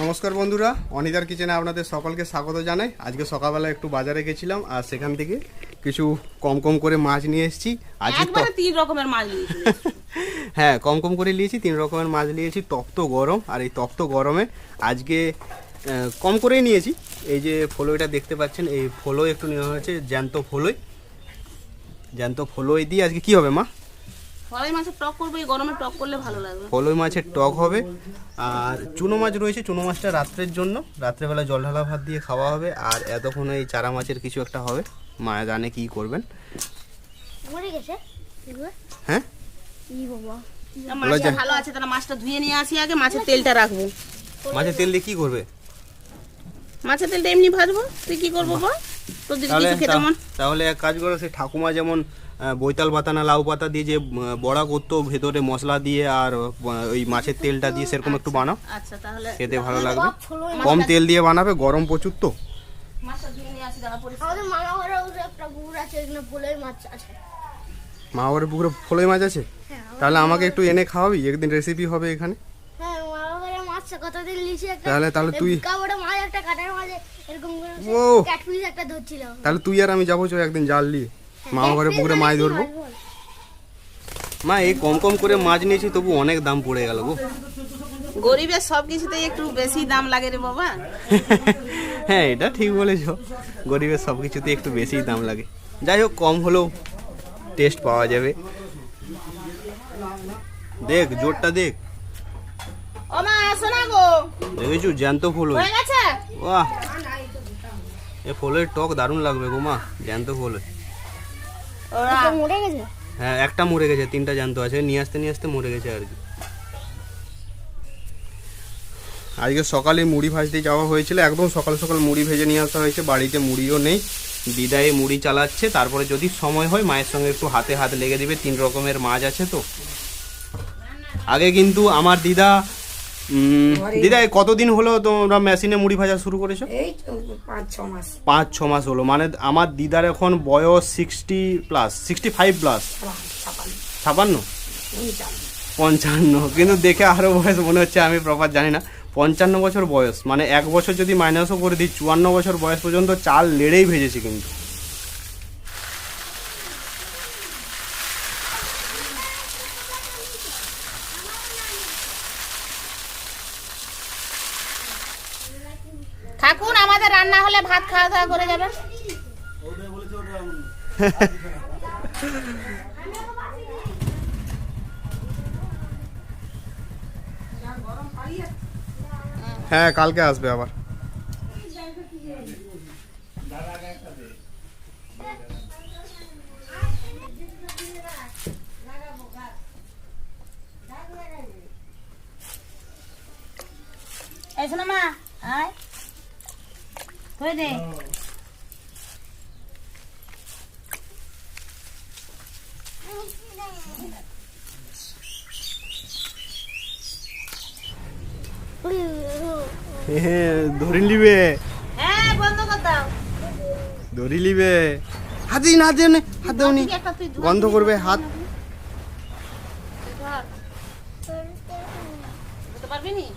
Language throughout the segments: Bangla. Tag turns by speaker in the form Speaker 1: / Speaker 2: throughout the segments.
Speaker 1: নমস্কার বন্ধুরা, অনিদার কিচেনে আপনাদের সকলকে স্বাগত জানাই। আজকে সকালবেলা একটু বাজারে গেছিলাম আর সেখান থেকে কিছু কম কম করে মাছ নিয়ে এসেছি। আজকে
Speaker 2: একবারে 3 রকমের মাছ নিয়েছি।
Speaker 1: হ্যাঁ, কম কম করে নিয়েছি, 3 রকমের মাছ নিয়েছি। তপ্ত গরম, আর এই তপ্ত গরমে আজকে কম করেই নিয়েছি। এই যে ফলইটা দেখতে পাচ্ছেন, এই ফলই একটু নেওয়া হয়েছে, জ্যান্ত ফলই। জ্যান্ত ফলই দিয়ে আজকে কি হবে মা?
Speaker 2: ফলই মাছের টক করবো, এই গরমে টক করলে ভালো লাগবে।
Speaker 1: ফলই মাছের টক হবে। আর চুনো মাছ রয়েছে, চুনো মাছটা রাত্রের জন্য, রাত্রেবেলা জল ঢালা ভাত দিয়ে খাওয়া হবে। আর এতক্ষণ এই চারা মাছের কিছু একটা হবে, মা জানে কি করবেন। হ্যাঁ
Speaker 2: মাছটা ভালো আছে, তাহলে মাছটা ধুয়ে নিয়ে আসি আগে, মাছের তেলটা রাখবো।
Speaker 1: মাছের তেল দিয়ে কি করবে?
Speaker 2: মাছের তেলটা এমনি ভাজবো। তুই কি করবো বল? তোর দিদি কিছু খেতে মন।
Speaker 1: তাহলে এক কাজ করো, সেই ঠাকুমা যেমন বৈতাল পাতা না লাউ পাতা দিয়ে যে বড়া করতো ভেতরে মশলা দিয়ে আর ওই মাছের তেলটা দিয়ে, সেরকম একটু বানাও।
Speaker 2: আচ্ছা, তাহলে
Speaker 1: খেতে ভালো লাগবে। কম তেল দিয়ে বানাবে, গরম প্রচুর তো।
Speaker 2: মাছটা ধুয়ে নিয়ে আসি, দাঁড়া পরিষ্কার।
Speaker 3: আমাদের মামা ঘরে একটা পুকুর আছে, এখানে ফলই মাছ আছে।
Speaker 1: মা ওর পুকুরে ফলই মাছ আছে? তাহলে আমাকে একটু এনে খাওয়াবি, একদিন রেসিপি হবে এখানে।
Speaker 3: হ্যাঁ, মামা ঘরে মাছ কতদিন লিছি একটা।
Speaker 1: তাহলে তুই
Speaker 3: কাবড়া মাছ, একটা কাটার মাছ এরকম করে
Speaker 1: ও
Speaker 3: ক্যাটফিশ একটা ধরছিল।
Speaker 1: তাহলে তুই আর আমি যাবো, চো একদিন জাল নিয়ে মামা ঘরে পুকুরে মাছ ধরবো। মা এই কম কম করে মাছ নিয়েছি, তবু অনেক দাম পড়ে গেল গো।
Speaker 2: গরিবের সব কিছুতেই একটু বেশি দাম লাগে রে বাবা।
Speaker 1: হ্যাঁ, এটা ঠিক বলেছো, গরিবের সব কিছুতে একটু বেশি দাম লাগে। যাই হোক, কম হলেও টেস্ট পাওয়া যাবে। দেখ জোরটা দেখ।
Speaker 2: ও মা, আসো না গো।
Speaker 1: দেখেছো জ্যান্ত ফুল
Speaker 2: হয়ে গেছে?
Speaker 1: বাহ, এ ফলের টক দারুণ লাগবে গো মা, জ্যান্ত ফুল।
Speaker 2: ওরা
Speaker 3: মরে গেছে।
Speaker 1: হ্যাঁ, একটা মরে গেছে, 3টা জ্যান্ত আছে, নিয়ে আসতে মরে গেছে আর কি। আজকে সকালে মুড়ি ভাজতে যাওয়া হয়েছিল, একদম সকাল সকাল মুড়ি ভেজে নিয়ে আসা হয়েছে। বাড়িতে মুড়িও নেই, দিদাই মুড়ি চালাচ্ছে। তারপরে যদি সময় হয় মায়ের সঙ্গে একটু হাতে হাত লেগে দিবে, 3 রকমের মাছ আছে তো। আগে কিন্তু আমার দিদা কতদিন হলো তোমরা মেশিনে মুড়ি ভাজা শুরু করেছো?
Speaker 4: এই 5-6 মাস।
Speaker 1: 5-6 মাস হলো। মানে আমার দিদার এখন বয়স 65 প্লাস। 56 55, কিন্তু দেখে আরো বয়স মনে হচ্ছে, আমি প্রপার জানি না। 55 বছর বয়স, মানে 1 বছর যদি মাইনাসও করে দিই, 54 বছর বয়স পর্যন্ত চাল লেড়েই ভেজেছি কিন্তু।
Speaker 2: থাকুন, আমাদের রান্না হলে ভাত খাওয়া দাওয়া করে যাবেন।
Speaker 1: হ্যাঁ, কালকে আসবে আবার।
Speaker 2: এই শোনো মা, আয় হয়ে দে।
Speaker 1: ধরি লিবে,
Speaker 2: হ্যাঁ, বন্ধ কর দাও।
Speaker 1: ধরি লিবে। হাত দিন, হাত দেওনি, হাত দেওনি, গন্ধ করবে হাত।
Speaker 2: বুঝতে পারবি নি?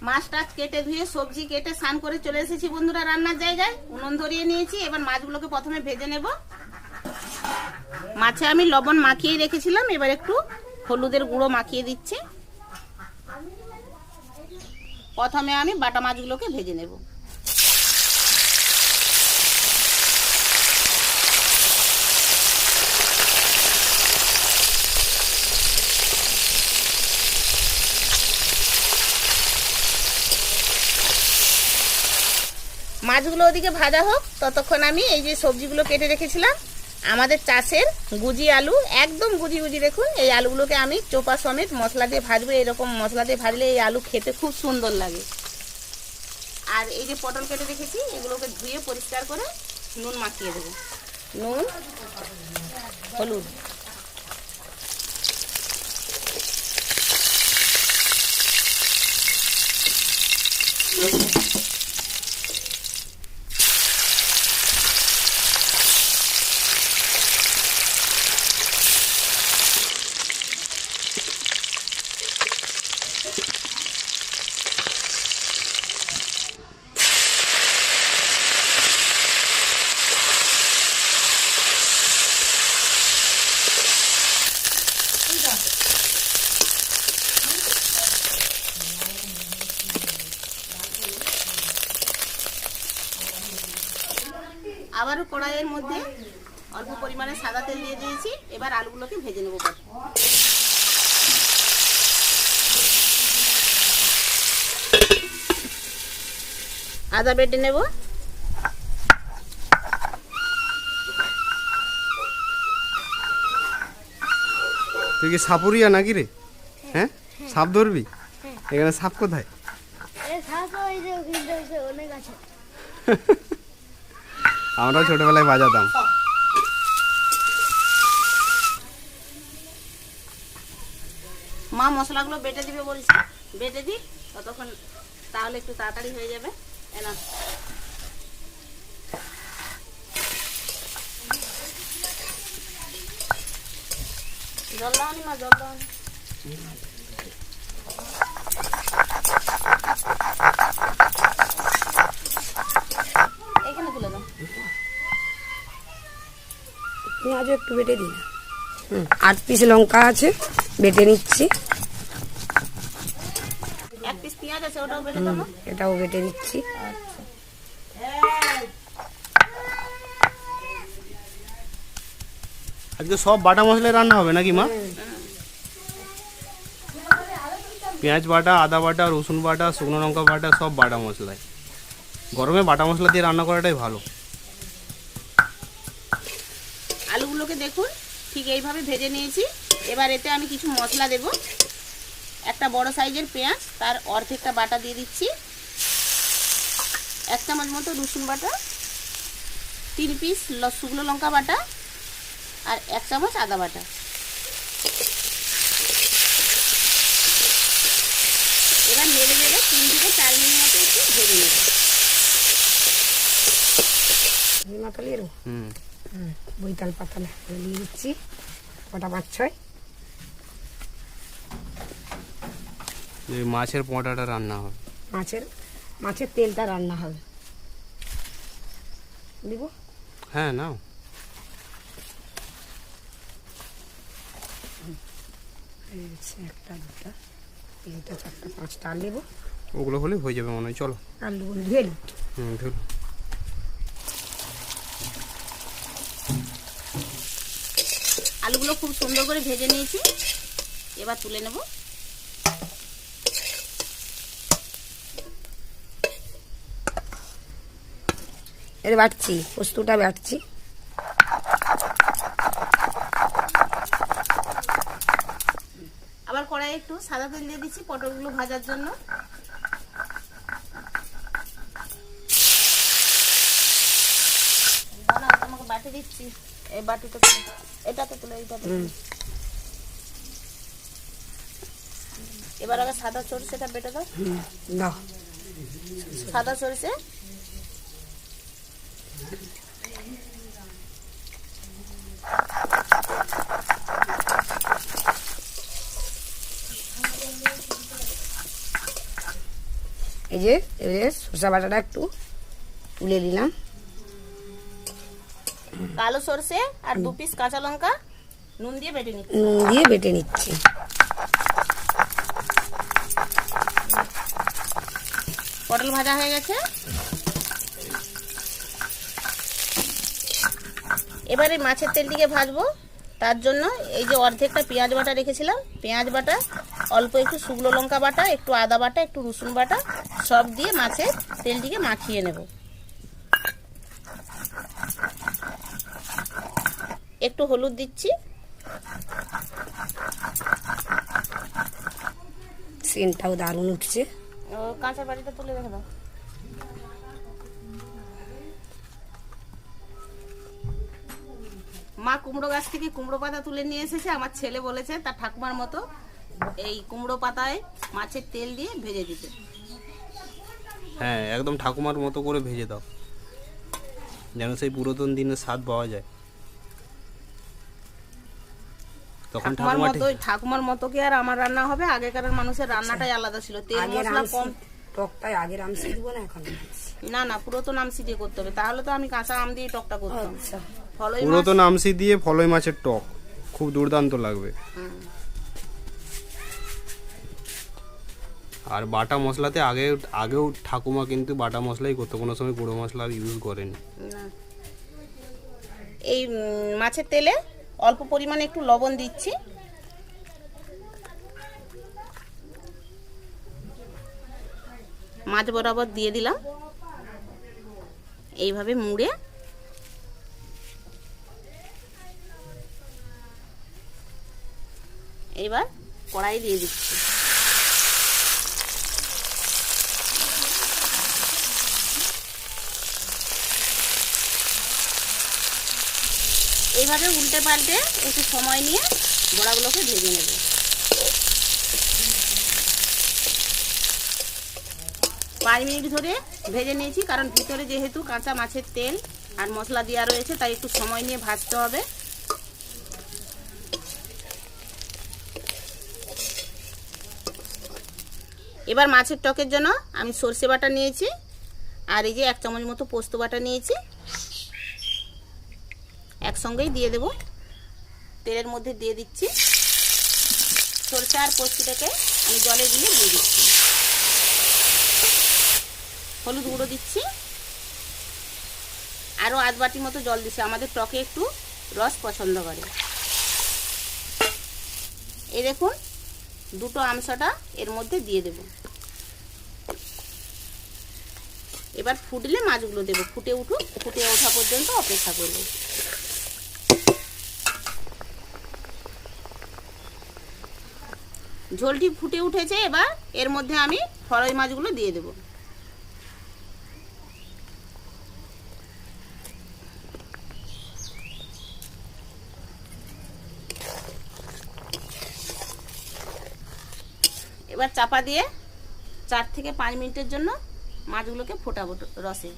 Speaker 2: মাছটা কেটে ধুয়ে সবজি কেটে স্নান করে চলে এসেছি বন্ধুরা রান্নার জায়গায়। উনুন ধরিয়ে নিয়েছি, এবার মাছগুলোকে প্রথমে ভেজে নেব। মাছে আমি লবণ মাখিয়ে রেখেছিলাম, এবার একটু হলুদের গুঁড়ো মাখিয়ে দিচ্ছি। প্রথমে আমি বাটা মাছগুলোকে ভেজে নেব। মাছগুলো ওদিকে ভাজা হোক, ততক্ষণ আমি এই যে সবজিগুলো কেটে রেখেছিলাম, আমাদের চাষের গুজি আলু, একদম গুজি গুজি, দেখুন এই আলুগুলোকে আমি চোপা সমেত মশলা দিয়ে ভাজবো। এরকম মশলা দিয়ে ভাজলে এই আলু খেতে খুব সুন্দর লাগে। আর এই যে পটল কেটে রেখেছি এগুলোকে ধুয়ে পরিষ্কার করে নুন মাখিয়ে দেবো, নুন হলুদ। আবারও কড়াইয়ের মধ্যে অল্প পরিমাণে সাদা তেল দিয়ে দিয়েছি, এবার আলুগুলোকে ভেজে নেবো। আদা বেটে নেব,
Speaker 1: তুই কি সাপুরিয়া নাকি রে? হ্যাঁ, সাপ ধরবি? এখানে সাপ কোথায়?
Speaker 3: অনেক আছে।
Speaker 1: আমরাও ছোটবেলায় বাজাতাম।
Speaker 2: মা মশলাগুলো বেটে দিবে বলছে, বেটে দিই ততক্ষণ, তাহলে একটু তাড়াতাড়ি হয়ে যাবে। এনা জল দাওনি মা, জল দাওনি। এখানে তুলে দাও।
Speaker 4: পেঁয়াজও একটু বেটে দিই না। 8 পিস লঙ্কা আছে, বেটে নিচ্ছি।
Speaker 2: 1 পিস পেঁয়াজ আছে, ওটাও বেটে দেবো।
Speaker 4: এটাও বেটে দিচ্ছি।
Speaker 1: আজকে সব বাটা মশলায় রান্না হবে নাকি মা? পেঁয়াজ বাটা, আদা বাটা, রসুন বাটা, শুকনো লঙ্কা বাটা, সব বাটা মশলায়। গরমে বাটা মশলা দিয়ে রান্না করাটাই ভালো।
Speaker 2: আলুগুলোকে দেখুন ঠিক এইভাবে ভেজে নিয়েছি। এবার এতে আমি কিছু মশলা দেব। একটা বড় সাইজের পেঁয়াজ, তার অর্ধেকটা বাটা দিয়ে দিচ্ছি। 1 চামচ মতো রসুন বাটা, 3 পিস শুকনো লঙ্কা বাটা, আর 1 চামচ আদা বাটা। এবার নেড়ে নেড়ে 3 থেকে 4 মিনিট মতো একটু ভেজে নেব।
Speaker 4: পাতালের বৈতাল পাতাল দিয়ে দিচ্ছি, কটা 5-6।
Speaker 1: মাছের পোঁটাটা রান্না হবে,
Speaker 4: মাছের তেলটা রান্না হবে। দিব?
Speaker 1: হ্যাঁ নাও।
Speaker 4: একটা, দুটা, 3টা, 4টা, 5টা আর নেবো।
Speaker 1: ওগুলো হলে হয়ে যাবে মনে হয়। চলো
Speaker 4: আলু ধুয়ে নিই।
Speaker 1: ধুল।
Speaker 2: আলুগুলো খুব সুন্দর করে ভেজে নিয়েছি, এবার তুলে নেব।
Speaker 4: এর বাটছি, পোস্তটা বাটছি।
Speaker 2: আবার কড়াইয়ে একটু সাদা তেল দিয়ে দিচ্ছি পটলগুলো ভাজার জন্য। তোমাকে বাটি দিচ্ছি, এই বাটিটা এটাতে তুলে, এইটাতে। এবার আগে সাদা সরষেটা বেটে দাও।
Speaker 4: দাও
Speaker 2: সাদা সরষে,
Speaker 4: এই যে এবারে সরষা বাটাটা একটু তুলে নিলাম।
Speaker 2: কালো সরষে আর 2 পিস কাঁচা লঙ্কা নুন দিয়ে বেটে নিচ্ছি।
Speaker 4: নুন দিয়ে বেটে নিচ্ছি।
Speaker 2: পটল ভাজা হয়ে গেছে। এবারে মাছের তেলটিকে ভাজবো। তার জন্য এই যে অর্ধেকটা পেঁয়াজ বাটা রেখেছিলাম, পেঁয়াজ বাটা, অল্প একটু শুকনো লঙ্কা বাটা, একটু আদা বাটা, একটু রসুন বাটা, সব দিয়ে মাছের তেলটিকে মাখিয়ে নেব। একটু হলুদ দিচ্ছি।
Speaker 4: সেন্টটাও দারুণ উঠছে।
Speaker 2: কাঁচা বাটিটা তুলে রেখে দাও। মা কুমড়ো গাছ থেকে কুমড়ো পাতা তুলে নিয়ে এসেছে। আমার ছেলে বলেছে তার ঠাকুমার মতো এই কুমড়ো পাতায় মাছের তেল দিয়ে ভেজে দিতে।
Speaker 1: হ্যাঁ, একদম ঠাকুমার মতো করে ভেজে দাও, যেন সেই পুরাতন দিনের স্বাদ পাওয়া যায়। তখন
Speaker 2: ঠাকুমার মতো কি আর আমার রান্না হবে? আগেকার মানুষের রান্নাটাই আলাদা ছিল, তেল মশলা কম।
Speaker 4: টকটাই আগের আমসি দিব না এখন?
Speaker 2: না পুরাতন আমসি দিয়ে করতে হবে, তাহলে তো আমি কাঁচা আম দিয়ে টকটা করতাম। ফলই মাছ,
Speaker 1: পুরাতন আমসি দিয়ে ফলই মাছের টক খুব দুর্দান্ত লাগবে। আর বাটা মশলাতে আগেও ঠাকুমা কিন্তু বাটা মশলাই করতো, কোনো সময় গুঁড়ো মশলা ইউজ করেনি।
Speaker 2: না। এই মাছের তেলে অল্প পরিমাণে একটু লবণ দিচ্ছি। মাছ বরাবর দিয়ে দিলাম, এইভাবে মুড়ে এবার কড়াই দিয়ে দিচ্ছি। এইভাবে উল্টে পাল্টে একটু সময় নিয়ে বড়াগুলোকে ভেজে নেব। 5 মিনিট ধরে ভেজে নিয়েছি, কারণ ভিতরে যেহেতু কাঁচা মাছের তেল আর মশলা দেওয়া রয়েছে, তাই একটু সময় নিয়ে ভাজতে হবে। এবার মাছের টকের জন্য আমি সর্ষে বাটা নিয়েছি, আর এই যে 1 চামচ মতো পোস্ত বাটা নিয়েছি, একসঙ্গেই দিয়ে দেব। তেলের মধ্যে দিয়ে দিচ্ছি। সরষে আর পোস্তটাকে আমি জলে গুলে দিয়ে দিচ্ছি। হলুদ গুঁড়ো দিচ্ছি, আরও আধ বাটি মতো জল দিচ্ছি। আমাদের টকে একটু রস পছন্দ করে। এই দেখুন, 2টো আমসটা এর মধ্যে দিয়ে দেব। এবার ফুটলে মাছগুলো দেবো। ফুটে ওঠা পর্যন্ত অপেক্ষা করব। ঝোলটি ফুটে উঠেছে, এবার এর মধ্যে আমি ফলই মাছগুলো দিয়ে দেব। এবার চাপা দিয়ে 4 থেকে 5 মিনিটের জন্য মাছগুলোকে ফোটাবো রসে।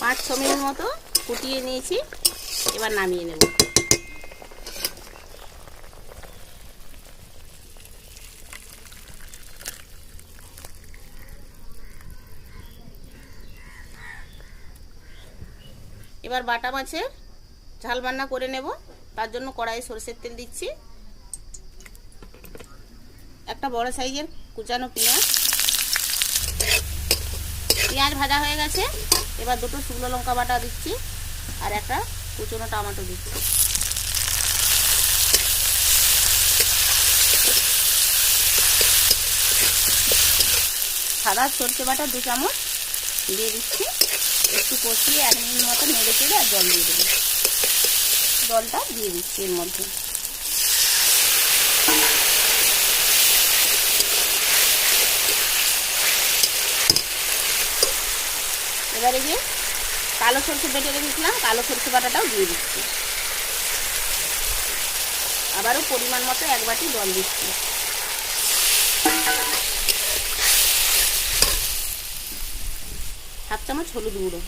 Speaker 2: 5-6 মিনিট মতো ফুটিয়ে নিয়েছি, এবার নামিয়ে নেব। এবার বাটা মাছের ঝাল রান্না করে নেব। তার জন্য কড়াইয়ে সরষের তেল দিচ্ছি। একটা বড় সাইজের কুচানো পেঁয়াজ ভাজা হয়ে গেছে। এবার 2টো শুকনো লঙ্কা বাটা দিচ্ছি, আর একটা কুচনো টমেটো দিচ্ছি। সাদা সরষে বাটা 2 চামচ দিয়ে দিচ্ছি। একটু কষিয়ে 1 মিনিট মতো নেড়ে চেড়ে আর জল দিয়ে দেবো। জলটা দিয়ে দিচ্ছি এর মধ্যে। এবারে যে কালো সরষে বেটে রেখেছিলাম, কালো সরষে বাটাটাও দিয়ে দিচ্ছি। আবারও পরিমাণ মতো 1 বাটি জল দিচ্ছি। হাফ চামচ হলুদ গুঁড়ো।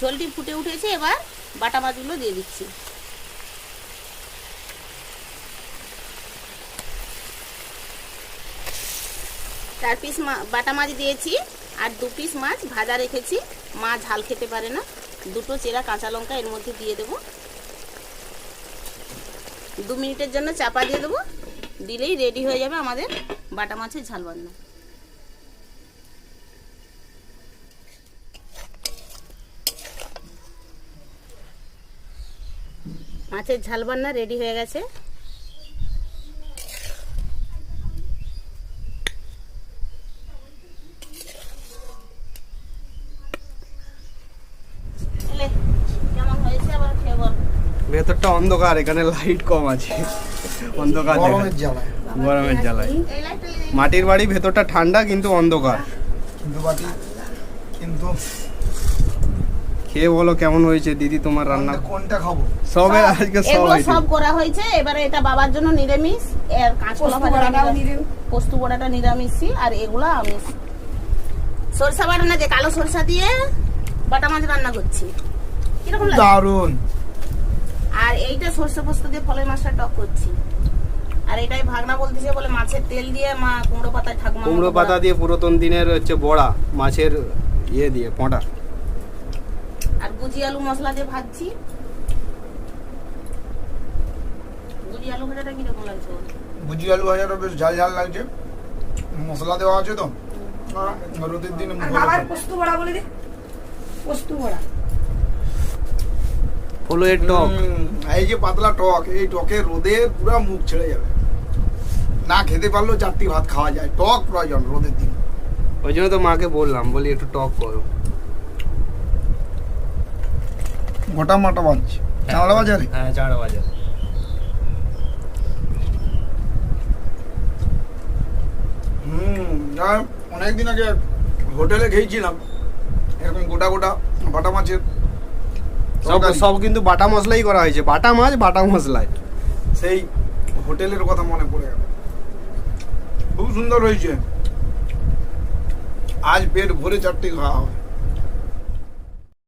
Speaker 2: ঝোলটি ফুটে উঠেছে, এবার বাটা মাছগুলো দিয়ে দিচ্ছি। 4 পিস বাটা মাছ দিয়েছি, আর 2 পিস মাছ ভাজা রেখেছি। মা ঝাল খেতে পারে না। 2টো চেরা কাঁচা লঙ্কা এর মধ্যে দিয়ে দেবো। 2 মিনিটের জন্য চাপা দিয়ে দেবো। দিলেই রেডি হয়ে যাবে আমাদের বাটা মাছের ঝাল রান্না। মাছের ঝাল রান্না রেডি হয়ে গেছে। কেমন হয়েছে আবার খেয়ে বল।
Speaker 1: ভেতরটা অন্ধকার, এখানে লাইট কম আছে। অন্ধকার দেখা
Speaker 5: গরমের জ্বালায়
Speaker 1: গরমের জ্বালায়
Speaker 2: এই লাইটটা
Speaker 1: মাটির বাড়ি ভেতরটা ঠান্ডা কিন্তু অন্ধকার।
Speaker 5: কিন্তু বাটি কিন্তু
Speaker 1: খেয়ে বলো কেমন হয়েছে দিদি তোমার রান্না?
Speaker 5: কোনটা খাবো?
Speaker 1: সবে আজকে সব
Speaker 2: এগুলো
Speaker 1: হয়েছে।
Speaker 2: সব করা হয়েছে। এবারে এটা বাবার জন্য নিরামিষ, এর কাঁচকলা
Speaker 4: পোস্ত
Speaker 2: ভাজা
Speaker 4: বড়াটাও নিরামিষ।
Speaker 2: পোস্ত বড়াটা নিরামিষই, আর এগুলো আমিষ। সরষা বাটা না, যে কালো সরষা দিয়ে বাটা মাছ রান্না করছি, কিরকম লাগে?
Speaker 5: দারুন।
Speaker 2: আর এইটা সরষে পোস্ত দিয়ে ফলের মাছটা টক করছি। আর এটাই ভাগনা বলতেছে বলে মাছের তেল দিয়ে মা কুমড়ো পাতায় ঠাকুমা
Speaker 1: কুমড়ো পাতা দিয়ে পুরাতন দিনের হচ্ছে বড়া, মাছের ইয়ে দিয়ে পোঁটা।
Speaker 2: আর গুজি আলু মশলা দিয়ে ভাজছি। গুজি আলু ভাজাটা কিরকম লাগছে বল?
Speaker 5: ভুজি আলু ভাজাটা বেশ ঝাল ঝাল লাগছে, মশলা দেওয়া আছে তো। রোদের দিনে
Speaker 4: আর বাবার পোস্ত বড়া বলে দে, পোস্ত বড়া।
Speaker 1: হলো এর টক।
Speaker 5: এই যে পাতলা টক, এই টকে রোদে পুরো মুখ ছেড়ে যাবে। না খেতে পারলেও 4টি ভাত খাওয়া যায়। টক প্রয়োজন রোদের দিন।
Speaker 1: ওই জন্য তো মাকে বললাম, বলি একটু টক করো।
Speaker 5: গোটা মাটা বাজছে চাঁড়া বাজারে।
Speaker 1: হ্যাঁ, 4 বাজে।
Speaker 5: অনেকদিন আগে হোটেলে খেয়েছিলাম এরকম গোটা গোটা বাটা মাছের
Speaker 1: সব
Speaker 5: তরকারি।
Speaker 1: সব কিন্তু বাটা মশলাই করা হয়েছে, বাটা মাছ বাটা মশলায়।
Speaker 5: সেই হোটেলের কথা মনে পড়ে গেল। খুব সুন্দর হয়েছে। আজ পেট ভরে 4টি খাওয়া হবে।